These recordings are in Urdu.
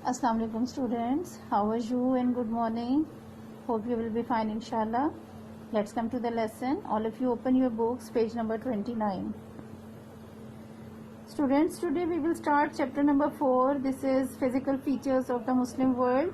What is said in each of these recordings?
Assalamu alaikum students, how are you and good morning. Hope you will be fine inshallah. Let's come to the lesson. All of you open your books, page number 29. Students, today we will start chapter number 4. This is physical features of the Muslim world.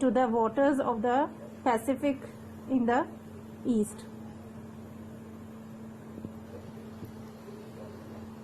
to the waters of the Pacific in the east.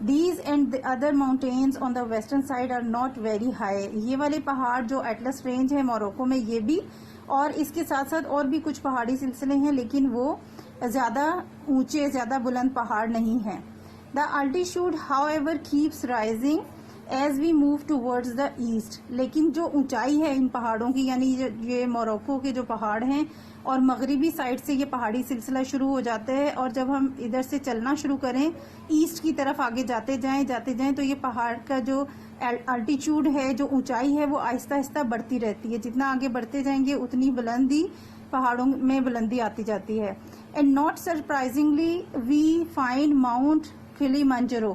These and the other mountains on the western side are not very high. یہ والے پہاڑ جو ایٹلس رینج ہے موروکو میں یہ بھی، اور اس کے ساتھ ساتھ اور بھی کچھ پہاڑی سلسلے ہیں لیکن وہ زیادہ اونچے زیادہ بلند پہاڑ نہیں ہیں. The altitude however keeps rising as we move towards the east. لیکن جو اونچائی ہے ان پہاڑوں کی، یعنی یہ موروکو کے جو پہاڑ ہیں اور مغربی سائڈ سے یہ پہاڑی سلسلہ شروع ہو جاتا ہے، اور جب ہم ادھر سے چلنا شروع کریں ایسٹ کی طرف آگے جاتے جائیں تو یہ پہاڑ کا جو الٹیچیوڈ ہے، جو اونچائی ہے، وہ آہستہ آہستہ بڑھتی رہتی ہے. جتنا آگے بڑھتے جائیں گے اتنی بلندی پہاڑوں میں بلندی آتی جاتی ہے. And not surprisingly we find Mount Kilimanjaro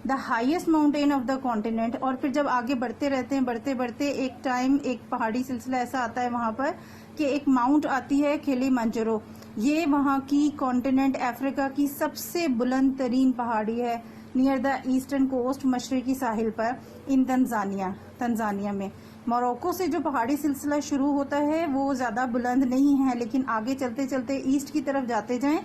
the highest mountain of the continent. اور پھر جب آگے بڑھتے رہتے ہیں بڑھتے ایک ٹائم ایک پہاڑی سلسلہ ایسا آتا ہے وہاں پر کہ ایک ماؤنٹ آتی ہے کلیمنجارو. یہ وہاں کی کانٹیننٹ افریقہ کی سب سے بلند ترین پہاڑی ہے، نیئر دا ایسٹرن کوسٹ، مشرقی ساحل پر، ان تنزانیہ میں. موروکو سے جو پہاڑی سلسلہ شروع ہوتا ہے وہ زیادہ بلند نہیں ہے، لیکن آگے چلتے چلتے ایسٹ کی طرف جاتے جائیں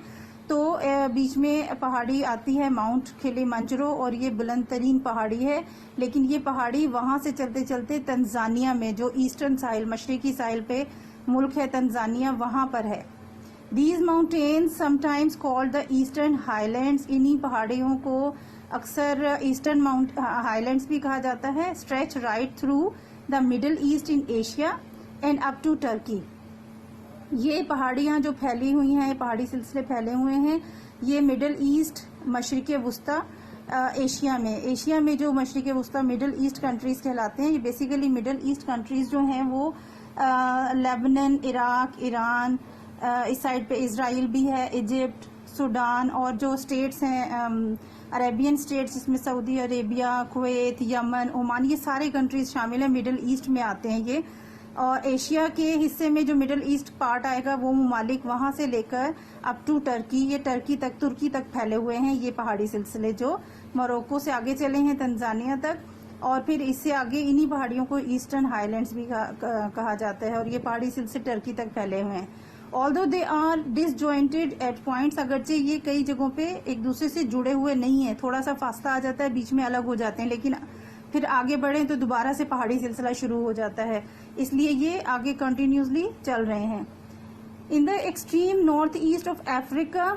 تو بیچ میں پہاڑی آتی ہے ماؤنٹ کلیمنجارو، اور یہ بلند ترین پہاڑی ہے. لیکن یہ پہاڑی وہاں سے چلتے چلتے تنزانیہ میں، جو ایسٹرن ساحل مشرقی ساحل پہ ملک ہے تنزانیہ، وہاں پر ہے. These mountains sometimes called the Eastern Highlands. انہی پہاڑیوں کو اکثر ایسٹرن ہائیلینڈز بھی کہا جاتا ہے. Stretch right through the Middle East in Asia and up to Turkey. یہ پہاڑیاں جو پھیلی ہوئی ہیں، پہاڑی سلسلے پھیلے ہوئے ہیں، یہ مڈل ایسٹ، مشرق وسطی ایشیا میں جو مشرق وسطی مڈل ایسٹ کنٹریز کہلاتے ہیں. یہ بیسیکلی مڈل ایسٹ کنٹریز جو ہیں وہ لیبنان، عراق، ایران، اس سائڈ پہ اسرائیل بھی ہے، ایجپٹ، سوڈان، اور جو اسٹیٹس ہیں عربین اسٹیٹس جس میں سعودی عربیہ، کویت، یمن، عمان، یہ سارے کنٹریز شامل ہیں، مڈل ایسٹ میں آتے ہیں یہ. اور ایشیا کے حصے میں جو مڈل ایسٹ پارٹ آئے گا وہ ممالک وہاں سے لے کر اپ ٹو ٹرکی، یہ ترکی تک پھیلے ہوئے ہیں یہ پہاڑی سلسلے، جو موروکو سے آگے چلے ہیں تنزانیہ تک، اور پھر اس سے آگے انہی پہاڑیوں کو ایسٹرن ہائیلینڈز بھی کہا جاتا ہے، اور یہ پہاڑی سلسلے ٹرکی تک پھیلے ہوئے ہیں. Although they are disjointed at points, اگرچہ یہ کئی جگہوں پہ ایک دوسرے سے جڑے ہوئے نہیں ہیں، تھوڑا سا فاصلہ آ جاتا ہے، بیچ میں الگ ہو جاتے ہیں، لیکن پھر آگے بڑھیں تو دوبارہ سے پہاڑی سلسلہ شروع ہو جاتا ہے، اس لیے یہ آگے کنٹینیوسلی چل رہے ہیں. In the extreme north east of Africa,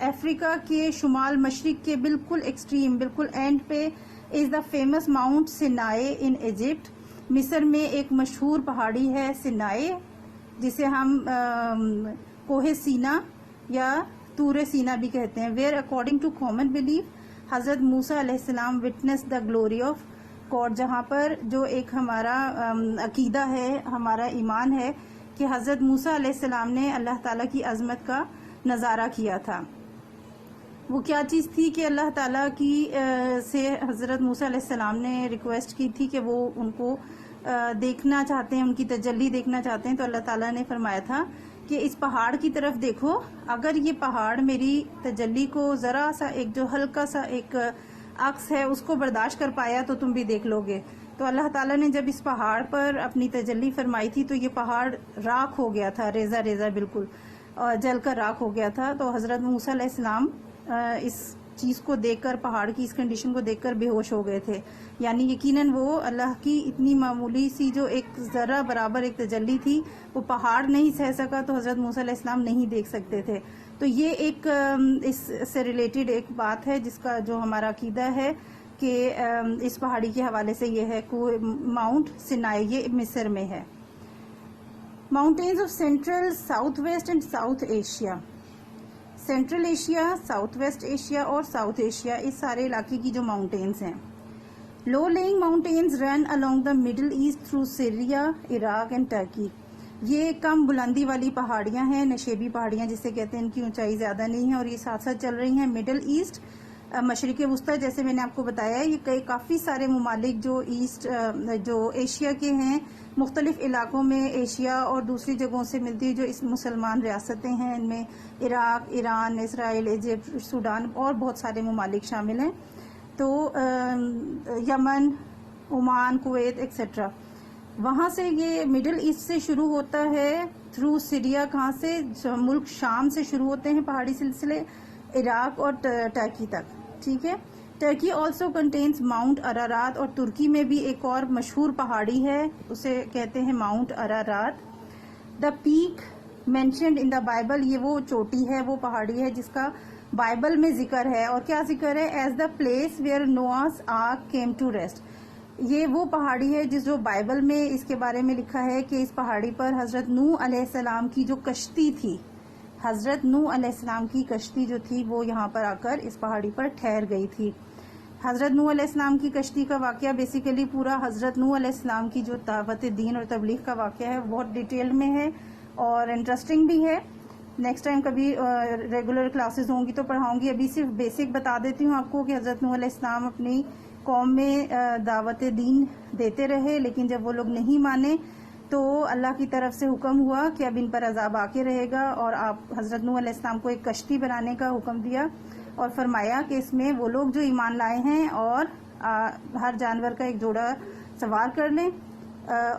Africa کے شمال مشرق کے بالکل ایکسٹریم، بالکل اینڈ پہ، is the famous Mount Sinai in Egypt. مصر میں ایک مشہور پہاڑی ہے سینائے، جسے ہم کوہ سینا یا طور سینا بھی کہتے ہیں. Where according to common belief حضرت موسیٰ علیہ السلام witness the glory of God, جہاں پر جو ایک ہمارا عقیدہ ہے، ہمارا ایمان ہے کہ حضرت موسیٰ علیہ السلام نے اللہ تعالیٰ کی عظمت کا نظارہ کیا تھا. وہ کیا چیز تھی کہ اللہ تعالیٰ کی سے حضرت موسیٰ علیہ السلام نے ریکویسٹ کی تھی کہ وہ ان کو دیکھنا چاہتے ہیں، ان کی تجلی دیکھنا چاہتے ہیں، تو اللہ تعالیٰ نے فرمایا تھا کہ اس پہاڑ کی طرف دیکھو، اگر یہ پہاڑ میری تجلی کو ذرا سا ایک جو ہلکا سا ایک عکس ہے اس کو برداشت کر پایا تو تم بھی دیکھ لو گے. تو اللہ تعالیٰ نے جب اس پہاڑ پر اپنی تجلی فرمائی تھی تو یہ پہاڑ راکھ ہو گیا تھا، ریزہ ریزہ بالکل جل کر راکھ ہو گیا تھا. تو حضرت موسیٰ علیہ السلام اس چیز کو دیکھ کر، پہاڑ کی اس کنڈیشن کو دیکھ کر بے ہوش ہو گئے تھے. یعنی یقیناً وہ اللہ کی اتنی معمولی سی جو ایک ذرہ برابر ایک تجلی تھی وہ پہاڑ نہیں سہ سکا تو حضرت موسیٰ علیہ السلام نہیں دیکھ سکتے تھے. تو یہ ایک اس سے ریلیٹڈ ایک بات ہے جس کا جو ہمارا عقیدہ ہے کہ اس پہاڑی کے حوالے سے یہ ہے ماؤنٹ سینائے، یہ مصر میں ہے. Mountains of central, south west and south Asia. Central Asia, south west Asia اور ساؤتھ ایشیا، اس سارے علاقے کی جو ماؤنٹینز ہیں. Low lying mountains run along the middle east through Syria, Iraq and Turkey. یہ کم بلندی والی پہاڑیاں ہیں، نشیبی پہاڑیاں جسے کہتے ہیں، ان کی اونچائی زیادہ نہیں ہے اور یہ ساتھ ساتھ چل رہی ہیں مڈل ایسٹ، مشرق وسطی. جیسے میں نے آپ کو بتایا یہ کافی سارے ممالک جو ایشیا کے ہیں، مختلف علاقوں میں ایشیا اور دوسری جگہوں سے ملتی جو اس مسلمان ریاستیں ہیں، ان میں عراق، ایران، اسرائیل، ایجپٹ، سوڈان اور بہت سارے ممالک شامل ہیں. تو یمن، عمان، کویت ایکسیٹرا، وہاں سے یہ مڈل ایسٹ سے شروع ہوتا ہے تھرو سیریا. کہاں سے؟ ملک شام سے شروع ہوتے ہیں پہاڑی سلسلے، عراق اور ٹرکی تک. ٹھیک ہے. Turkey also contains mount Ararat, اور ترکی میں بھی ایک اور مشہور پہاڑی ہے، اسے کہتے ہیں Mount ارارات. The peak mentioned in the Bible, یہ وہ چوٹی ہے، وہ پہاڑی ہے جس کا بائبل میں ذکر ہے. اور کیا ذکر ہے؟ As the place where Noah's ark came to rest. یہ وہ پہاڑی ہے جس جو بائبل میں اس کے بارے میں لکھا ہے کہ اس پہاڑی پر حضرت نوح علیہ السلام کی جو کشتی تھی، حضرت نوح علیہ السلام کی کشتی جو تھی وہ یہاں پر آ کر اس پہاڑی پر ٹھہر گئی تھی. حضرت نوح علیہ السلام کی کشتی کا واقعہ بیسیکلی پورا حضرت نوح علیہ السلام کی جو دعوت دین اور تبلیغ کا واقعہ ہے بہت ڈیٹیل میں ہے اور انٹرسٹنگ بھی ہے. نیکسٹ ٹائم کبھی ریگولر کلاسز ہوں گی تو پڑھاؤں گی. ابھی صرف بیسک بتا دیتی ہوں آپ کو کہ حضرت نوح علیہ السلام اپنی قوم میں دعوت دین دیتے رہے، لیکن جب وہ لوگ نہیں مانے تو اللہ کی طرف سے حکم ہوا کہ اب ان پر عذاب آ کے رہے گا، اور آپ حضرت نوح علیہ السلام کو ایک کشتی بنانے کا حکم دیا اور فرمایا کہ اس میں وہ لوگ جو ایمان لائے ہیں اور ہر جانور کا ایک جوڑا سوار کر لیں،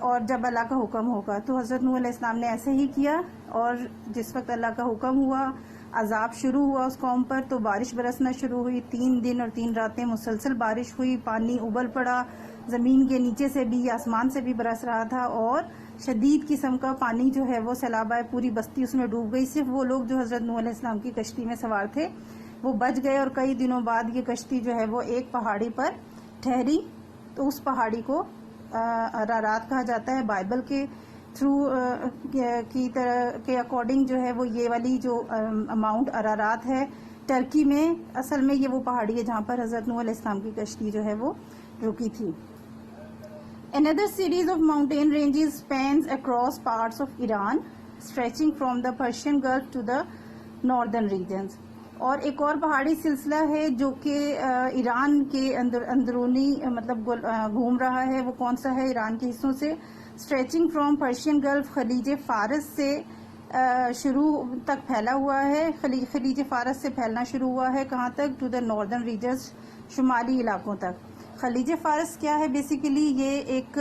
اور جب اللہ کا حکم ہوگا. تو حضرت نوح علیہ السلام نے ایسے ہی کیا، اور جس وقت اللہ کا حکم ہوا، عذاب شروع ہوا اس قوم پر، تو بارش برسنا شروع ہوئی. 3 دن اور 3 راتیں مسلسل بارش ہوئی، پانی ابل پڑا، زمین کے نیچے سے بھی آسمان سے بھی برس رہا تھا، اور شدید قسم کا پانی جو ہے وہ سیلاب آئے، پوری بستی اس میں ڈوب گئی. صرف وہ لوگ جو حضرت نوح علیہ السلام کی کشتی میں سوار تھے وہ بچ گئے، اور کئی دنوں بعد یہ کشتی جو ہے وہ ایک پہاڑی پر ٹھہری. تو اس پہاڑی کو ارارات کہا جاتا ہے. بائبل کے کے اکارڈنگ جو ہے وہ یہ والی جو ماؤنٹ ارارات ہے ٹرکی میں، اصل میں یہ وہ پہاڑی ہے جہاں پر حضرت نوح علیہ السلام کی کشتی جو ہے وہ رکی تھی. Another series of mountain ranges spans across parts of Iran, stretching from the Persian Gulf to the northern regions. اور ایک اور پہاڑی سلسلہ ہے جو کہ ایران کے اندرونی مطلب گھوم رہا ہے. وہ کون سا ہے؟ ایران کے حصوں سے. اسٹریچنگ فرام پرشین گلف، خلیج فارس سے شروع تک پھیلا ہوا ہے. خلیج فارس سے پھیلنا شروع ہوا ہے کہاں تک؟ ٹو دا ناردرن ریجنز، شمالی علاقوں تک. خلیج فارس کیا ہے؟ بیسیکلی یہ ایک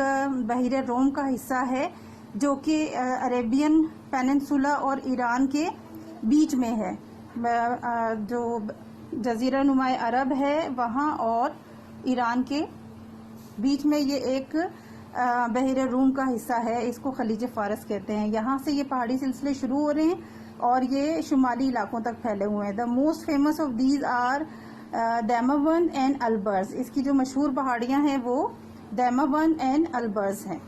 بحیرہ روم کا حصہ ہے جو کہ عربین پیننسولا اور ایران کے بیچ میں ہے. جو جزیرہ نما عرب ہے وہاں اور ایران کے بیچ میں یہ ایک بحیرہ روم کا حصہ ہے. اس کو خلیج فارس کہتے ہیں. یہاں سے یہ پہاڑی سلسلے شروع ہو رہے ہیں اور یہ شمالی علاقوں تک پھیلے ہوئے ہیں. The most famous of these are Damavand and Alborz. اس کی جو مشہور پہاڑیاں ہیں وہ دیماون اینڈ البرز ہیں.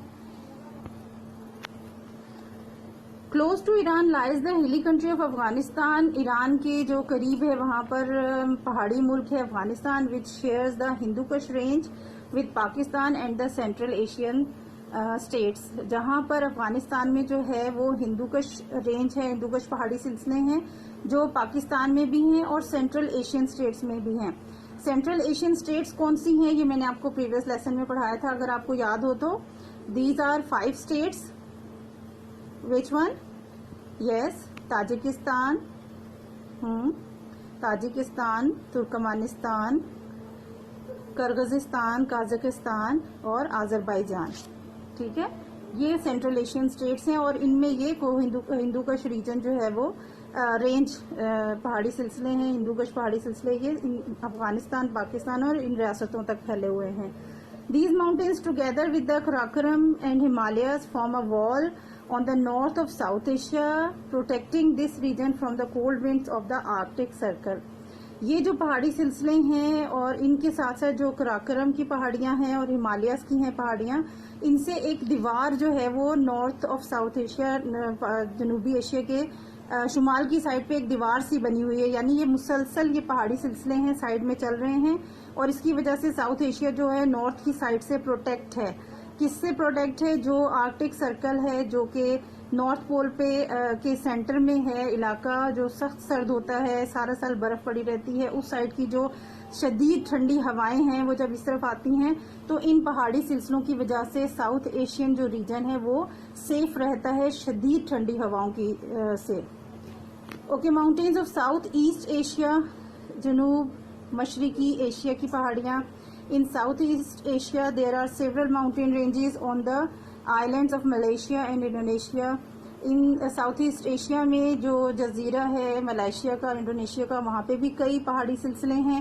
Close to Iran lies the hilly country of Afghanistan. Iran کے جو قریب ہے وہاں پر پہاڑی ملک ہے افغانستان، وچ شیئرز دا ہندو کش range with Pakistan and the central Asian states. جہاں پر افغانستان میں جو ہے وہ ہندو کش رینج ہے، ہندو کش پہاڑی سلسلے ہیں جو پاکستان میں بھی ہیں اور سینٹرل ایشین اسٹیٹس میں بھی ہیں. سینٹرل ایشین اسٹیٹس کون سی ہیں؟ یہ میں نے آپ کو پریویس لیسن میں پڑھایا تھا اگر آپ کو یاد ہو تو. These are 5 states. Which one? Yes, Tajikistan, Turkmenistan, Kyrgyzstan, Kazakhstan اور آذربائیجان. ٹھیک ہے، یہ سینٹرل ایشین اسٹیٹس ہیں اور ان میں یہ ہندو کش ریجن جو ہے وہ رینج پہاڑی سلسلے ہیں. ہندو کش پہاڑی سلسلے یہ افغانستان، پاکستان اور ان ریاستوں تک پھیلے ہوئے ہیں. These mountains together with the Karakoram and Himalayas form a wall on the north of South Asia, protecting this region from the cold winds of the Arctic Circle. یہ جو پہاڑی سلسلے ہیں اور ان کے ساتھ ساتھ جو کراکرم کی پہاڑیاں ہیں اور ہمالیاز کی ہیں پہاڑیاں، ان سے ایک دیوار جو ہے وہ نارتھ آف ساؤتھ ایشیا، جنوبی ایشیا کے شمال کی سائڈ پہ ایک دیوار سی بنی ہوئی ہے. یعنی یہ مسلسل یہ پہاڑی سلسلے ہیں سائڈ میں چل رہے ہیں اور اس کی وجہ سے ساؤتھ ایشیا جو ہے نارتھ کی سائڈ سے پروٹیکٹ ہے. کس سے پروٹیکٹ ہے؟ جو آرکٹک سرکل ہے جو کہ نارتھ پول پہ کے سینٹر میں ہے علاقہ، جو سخت سرد ہوتا ہے، سارا سال برف پڑی رہتی ہے، اس سائڈ کی جو شدید ٹھنڈی ہوائیں ہیں وہ جب اس طرف آتی ہیں تو ان پہاڑی سلسلوں کی وجہ سے ساؤتھ ایشین جو ریجن ہے وہ سیف رہتا ہے شدید ٹھنڈی ہواؤں کی سے. Okay, mountains of south east Asia, جنوب مشرقی ایشیا کی پہاڑیاں. In south east Asia there are several mountain ranges on the islands of Malaysia and Indonesia. ان ساؤتھ ایسٹ ایشیا میں جو جزیرہ ہے ملائیشیا کا، انڈونیشیا کا، وہاں پہ بھی کئی پہاڑی سلسلے ہیں.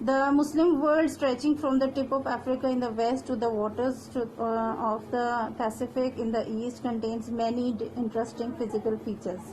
The Muslim world stretching from the tip of Africa in the west to the waters of the Pacific in the east contains many interesting physical features.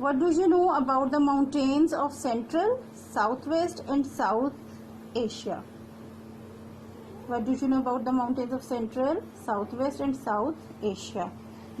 What do you know about the mountains of Central, Southwest and South Asia? What do you know about the mountains of Central, Southwest and South Asia?